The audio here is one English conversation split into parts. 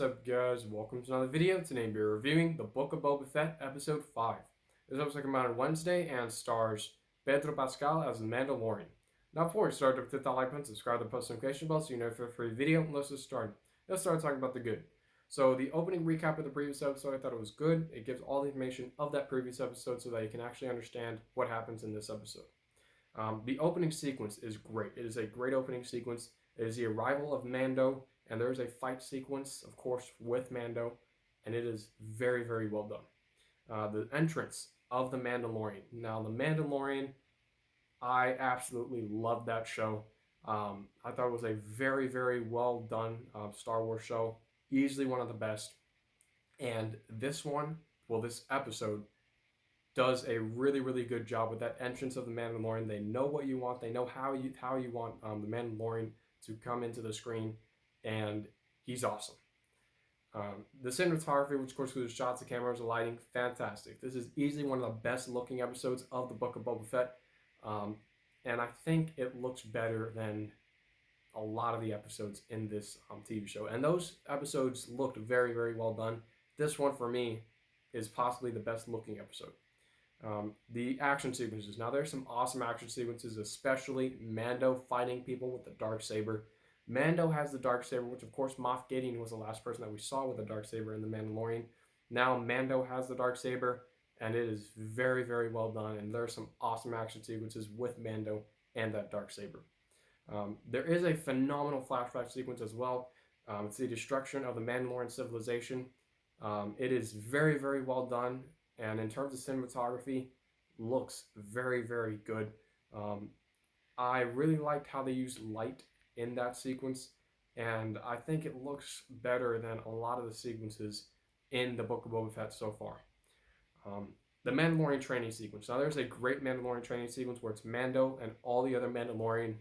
up, guys? Welcome to another video. Today we're reviewing the Book of Boba Fett, Episode 5. This episode came out on Wednesday and stars Pedro Pascal as the Mandalorian. Now, before we start, don't forget that like button, subscribe to the post notification bell so you know if a free video. Let's just start. Let's start talking about the good. So, the opening recap of the previous episode, I thought it was good. It gives all the information of that previous episode so that you can actually understand what happens in this episode. The opening sequence is great. It is a great opening sequence. It is the arrival of Mando, and there is a fight sequence, of course, with Mando, and it is very, very well done. The entrance of the Mandalorian. Now, the Mandalorian, I absolutely loved that show. I thought it was a very, very well done Star Wars show. Easily one of the best. And this one, this episode, does a really, really good job with that entrance of the Mandalorian. They know what you want. They know how you want the Mandalorian to come into the screen, and he's awesome. The cinematography, which of course includes shots of cameras and lighting, fantastic. This is easily one of the best looking episodes of the Book of Boba Fett, and I think it looks better than a lot of the episodes in this TV show. And those episodes looked very, very well done. This one, for me, is possibly the best looking episode. The action sequences. Now, there's some awesome action sequences, especially Mando fighting people with the Darksaber. Mando has the Darksaber, which, of course, Moff Gideon was the last person that we saw with the Darksaber in The Mandalorian. Now, Mando has the Darksaber, and it is very, very well done. And there are some awesome action sequences with Mando and that Darksaber. There is a phenomenal flashback sequence as well. It's the destruction of the Mandalorian civilization. It is very, very well done. And in terms of cinematography, looks very, very good. I really liked how they used light in that sequence, and I think it looks better than a lot of the sequences in the Book of Boba Fett so far. The Mandalorian training sequence. Now, there's a great Mandalorian training sequence where it's Mando and all the other Mandalorian,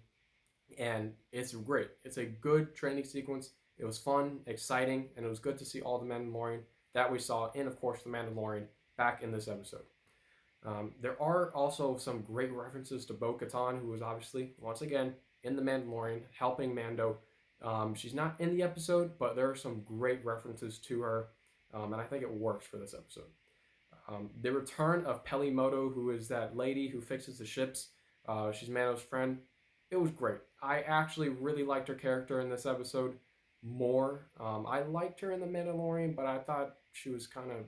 and it's great. It's a good training sequence. It was fun, exciting, and it was good to see all the Mandalorian that we saw in, of course, the Mandalorian back in this episode. There are also some great references to Bo-Katan, who was obviously, once again, in the Mandalorian, helping Mando. She's not in the episode, but there are some great references to her, and I think it works for this episode. The return of Pelimoto, who is that lady who fixes the ships. She's Mando's friend. It was great. I actually really liked her character in this episode more. I liked her in the Mandalorian, but I thought she was kind of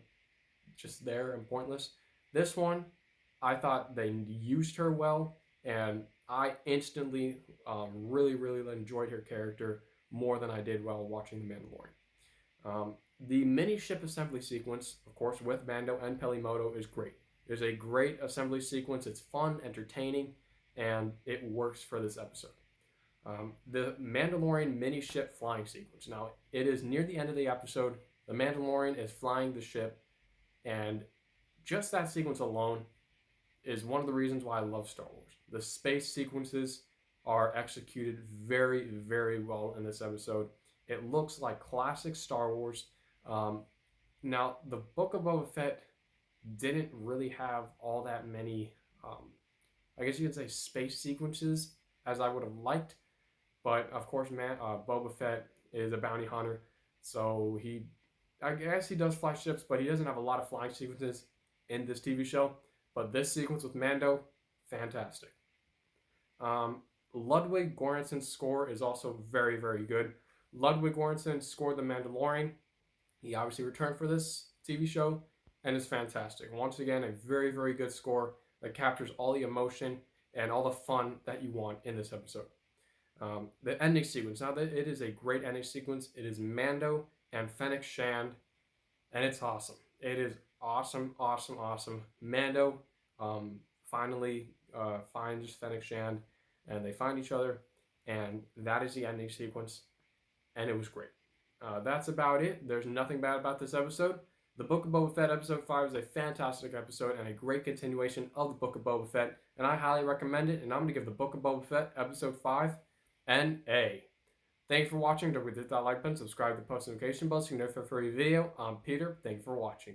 just there and pointless. This one, I thought they used her well, and I instantly really, really enjoyed her character more than I did while watching The Mandalorian. The mini ship assembly sequence, of course, with Mando and Pelimoto is great. There's a great assembly sequence. It's fun, entertaining, and it works for this episode. The Mandalorian mini ship flying sequence. Now, it is near the end of the episode. The Mandalorian is flying the ship, and just that sequence alone is one of the reasons why I love Star Wars. The space sequences are executed very, very well in this episode. It looks like classic Star Wars. Now, the Book of Boba Fett didn't really have all that many, I guess you could say, space sequences as I would have liked. But, of course, Boba Fett is a bounty hunter, so I guess he does fly ships, but he doesn't have a lot of flying sequences in this TV show. But this sequence with Mando, fantastic. Ludwig Göransson's score is also very, very good. Ludwig Göransson scored The Mandalorian. He obviously returned for this TV show, and is fantastic. Once again, a very, very good score that captures all the emotion and all the fun that you want in this episode. The ending sequence. Now, it is a great ending sequence. It is Mando and Fennec Shand, and it's awesome. It is awesome, awesome, awesome. Mando finally finds Fennec Shand, and they find each other, and that is the ending sequence, and it was great. That's about it. There's nothing bad about this episode. The Book of Boba Fett Episode 5 is a fantastic episode and a great continuation of the Book of Boba Fett, and I highly recommend it, and I'm going to give the Book of Boba Fett Episode 5 an A. Thank you for watching. Don't forget to hit that like button, subscribe to the post notification bell so you can know for a free video. I'm Peter. Thank you for watching.